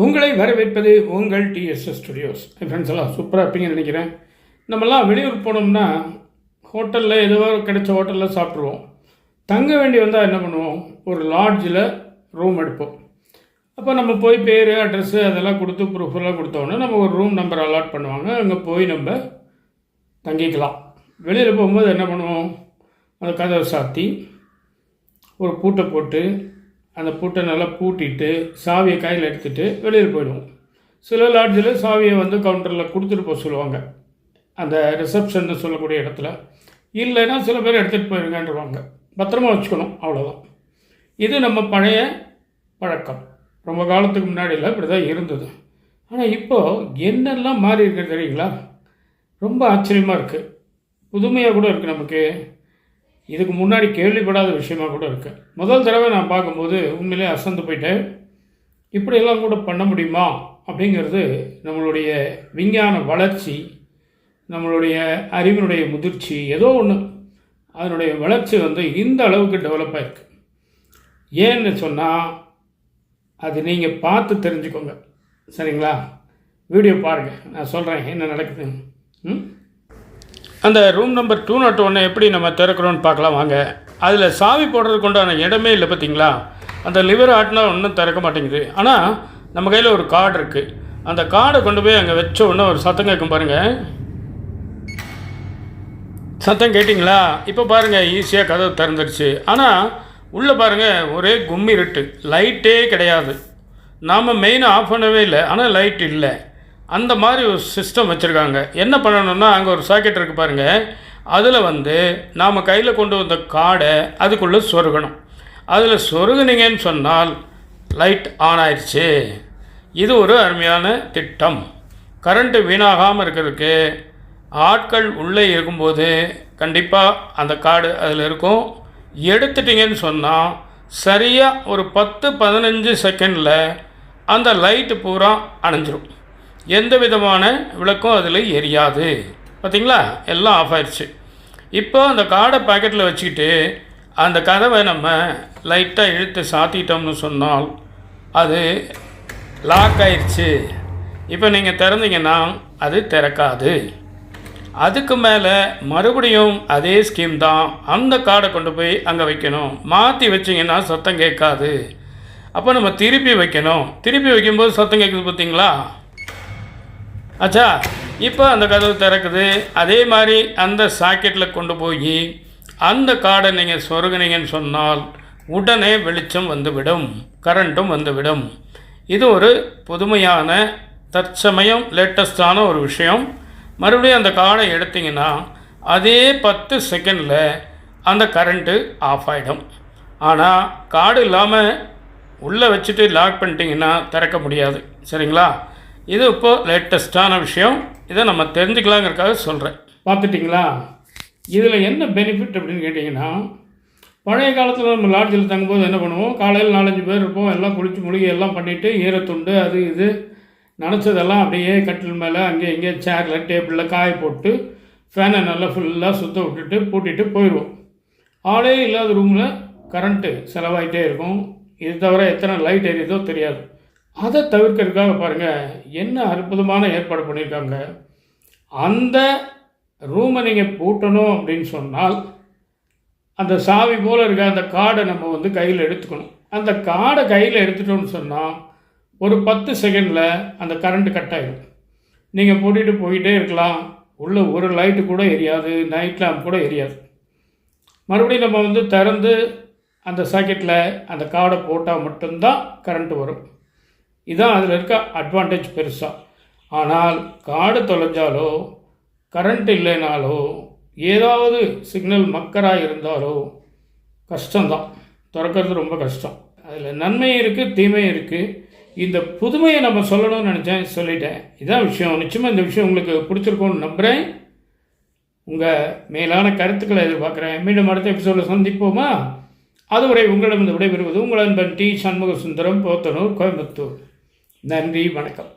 உங்களை வரவேற்பது உங்கள் டிஎஸ்எஸ் ஸ்டுடியோஸ். ஃப்ரெண்ட்ஸ் எல்லாம் சூப்பராக இருப்பீங்கன்னு நினைக்கிறேன். நம்மலாம் வெளியூர் போனோம்னா ஹோட்டலில் ஏதோ கிடைச்ச ஹோட்டலில் சாப்பிட்ருவோம். தங்க வேண்டி வந்தால் என்ன பண்ணுவோம், ஒரு லாட்ஜில் ரூம் எடுப்போம். அப்போ நம்ம போய் பேர் அட்ரெஸ்ஸு அதெல்லாம் கொடுத்து ப்ரூஃபெல்லாம் கொடுத்தோன்னே நம்ம ஒரு ரூம் நம்பர் அலாட் பண்ணுவாங்க. அங்கே போய் நம்ம தங்கிக்கலாம். வெளியில் போகும்போது என்ன பண்ணுவோம், அந்த கதவை சாத்தி ஒரு பூட்டை போட்டு அந்த பூட்டை நல்லா பூட்டிட்டு சாவியை கையில் எடுத்துகிட்டு வெளியில் போயிடுவோம். சில லாட்ஜில் சாவியை கவுண்டரில் கொடுத்துட்டு போக சொல்லுவாங்க, அந்த ரிசப்ஷன்னு சொல்லக்கூடிய இடத்துல. இல்லைன்னா சில பேர் எடுத்துகிட்டு போயிருங்கன்றவாங்க. பத்திரமா வச்சுக்கணும், அவ்வளோதான். இது நம்ம பழைய பழக்கம். ரொம்ப காலத்துக்கு முன்னாடியில் இப்படி தான் இருந்தது. ஆனால் இப்போது என்னெல்லாம் மாறி இருக்குது தெரியுங்களா? ரொம்ப ஆச்சரியமாக இருக்குது, புதுமையாக கூட இருக்குது. நமக்கு இதுக்கு முன்னாடி கேள்விப்படாத விஷயமாக கூட இருக்குது. முதல் தடவை நான் பார்க்கும்போது உண்மையிலே அசந்து போயிட்டேன். இப்படியெல்லாம் கூட பண்ண முடியுமா அப்படிங்கிறது நம்மளுடைய விஞ்ஞான வளர்ச்சி, நம்மளுடைய அறிவினுடைய முதிர்ச்சி, ஏதோ ஒன்று அதனுடைய வளர்ச்சி இந்த அளவுக்கு டெவலப் ஆகிருக்கு. ஏன்னு சொன்னால் அது நீங்கள் பார்த்து தெரிஞ்சுக்கோங்க, சரிங்களா? வீடியோ பாருங்கள், நான் சொல்கிறேன் என்ன நடக்குதுன்னு. அந்த ரூம் நம்பர் 201 எப்படி நம்ம திறக்கிறோன்னு பார்க்கலாம் வாங்க. அதில் சாவி போடுறதுக்கு உண்டான இடமே இல்லை, பார்த்தீங்களா? அந்த லிவர் ஆட்டினா ஒன்றும் திறக்க மாட்டேங்குது. ஆனால் நம்ம கையில் ஒரு கார்டு இருக்குது. அந்த கார்டை கொண்டு போய் அங்கே வச்ச உடனே ஒரு சத்தம் கேட்கும் பாருங்கள். சத்தம் கேட்டிங்களா? இப்போ பாருங்கள், ஈஸியாக கதவு திறந்துருச்சு. ஆனால் உள்ளே பாருங்கள், ஒரே கும்மிருட்டு, லைட்டே கிடையாது. நாம் மெயினை ஆஃப் பண்ணவே இல்லை, ஆனால் லைட் இல்லை. அந்த மாதிரி ஒரு சிஸ்டம் வச்சுருக்காங்க. என்ன பண்ணணும்னா, அங்கே ஒரு சாக்கெட் இருக்குது பாருங்கள், அதில் நாம் கையில் கொண்டு வந்த கார்டை அதுக்குள்ளே சொருகணும். அதில் சொருகுனீங்கன்னு சொன்னால் லைட் ஆன் ஆயிடுச்சு. இது ஒரு அருமையான திட்டம். கரண்ட்டு வீணாகாமல் இருக்கிறதுக்கு ஆட்கள் உள்ளே இருக்கும்போது கண்டிப்பாக அந்த கார்டு அதில் இருக்கும். எடுத்துட்டிங்கன்னு சொன்னால் சரியாக ஒரு 10-15 செகண்டில் அந்த லைட்டு பூரா அணைஞ்சிரும். எந்த விதமான விளக்கும் அதில் எரியாது. பார்த்திங்களா, எல்லாம் ஆஃப் ஆயிடுச்சு. இப்போ அந்த கார்டை பாக்கெட்டில் வச்சுக்கிட்டு அந்த கதவை நம்ம லைட்டாக இழுத்து சாத்திட்டோம்னு சொன்னால் அது லாக் ஆயிடுச்சு. இப்போ நீங்கள் திறந்தீங்கன்னா அது திறக்காது. அதுக்கு மேலே மறுபடியும் அதே ஸ்கீம் தான். அந்த கார்டை கொண்டு போய் அங்கே வைக்கணும். மாற்றி வச்சிங்கன்னா சத்தம் கேட்காது. அப்போ நம்ம திருப்பி வைக்கணும். திருப்பி வைக்கும்போது சத்தம் கேட்குது, பார்த்தீங்களா? ஆச்சா, இப்போ அந்த கதவு திறக்குது. அதே மாதிரி அந்த சாக்கெட்டில் கொண்டு போய் அந்த கார்டை நீங்கள் சொருகுனீங்கன்னு சொன்னால் உடனே வெளிச்சம் வந்துவிடும், கரண்ட்டும் வந்துவிடும். இது ஒரு புதுமையான தற்சமயம் லேட்டஸ்டான ஒரு விஷயம். மறுபடியும் அந்த கார்டை எடுத்திங்கன்னா அதே 10 செகண்டில் அந்த கரண்ட்டு ஆஃப் ஆகிடும். ஆனால் கார்டு இல்லாமல் உள்ளே வச்சுட்டு லாக் பண்ணிட்டீங்கன்னா திறக்க முடியாது, சரிங்களா? இது இப்போது லேட்டஸ்ட்டான விஷயம். இதை நம்ம தெரிஞ்சுக்கலாங்கிறதுக்காக சொல்கிறேன். பார்த்துட்டிங்களா? இதில் என்ன பெனிஃபிட் அப்படின்னு கேட்டிங்கன்னா, பழைய காலத்தில் நம்ம லாட்ஜில் தங்கும்போது என்ன பண்ணுவோம், காலையில் 4-5 பேர் இருப்போம். எல்லாம் குளித்து முழுகி எல்லாம் பண்ணிவிட்டு ஈரத்துண்டு அது இது நினச்சதெல்லாம் அப்படியே கட்டில் மேலே அங்கே இங்கே சேரில் டேபிளில் காய போட்டு ஃபேனை நல்லா ஃபுல்லாக சுற்ற விட்டுட்டு பூட்டிட்டு போயிடுவோம். ஆளே இல்லாத ரூமில் கரண்ட்டு செலவாகிட்டே இருக்கும். இது தவிர எத்தனை லைட் எரியுதோ தெரியாது. அதை தவிர்க்கிறதுக்காக பாருங்கள் என்ன அற்புதமான ஏற்பாடு பண்ணியிருக்காங்க. அந்த ரூமை நீங்கள் பூட்டணும் அப்படின்னு சொன்னால் அந்த சாவி போல் இருக்க அந்த கார்டை நம்ம கையில் எடுத்துக்கணும். அந்த கார்டை கையில் எடுத்துட்டோம்னு சொன்னால் ஒரு 10 செகண்டில் அந்த கரண்ட்டு கட் ஆகிடும். நீங்கள் பூட்டிகிட்டு போயிட்டே இருக்கலாம். உள்ளே ஒரு லைட்டு கூட எரியாது, நைட் லேம்ப் கூட எரியாது. மறுபடியும் நம்ம திறந்து அந்த சாக்கெட்டில் அந்த கார்டை போட்டால் மட்டும்தான் கரண்ட்டு வரும். இதுதான் அதில் இருக்க அட்வான்டேஜ் பெருசாக. ஆனால் கார்டு தொலைஞ்சாலோ கரண்ட் இல்லைனாலோ ஏதாவது சிக்னல் மக்கராக இருந்தாலோ கஷ்டம்தான், திறக்கிறது ரொம்ப கஷ்டம். அதில் நன்மை இருக்குது, தீமை இருக்குது. இந்த புதுமையை நம்ம சொல்லணும்னு நினச்சேன், சொல்லிட்டேன். இதுதான் விஷயம். நிச்சயமாக இந்த விஷயம் உங்களுக்கு பிடிச்சிருக்கும்னு நம்புகிறேன். உங்கள் மேலான கருத்துக்களை எதிர்பார்க்குறேன். மீண்டும் அடுத்த எபிசோடில் சந்திப்போமா? அதுவரை உங்களிடம் விடைபெறுவது உங்கள் அன்பன் டி. சண்முக சுந்தரம், போத்தனூர், கோயம்புத்தூர். நன்றி, வணக்கம்.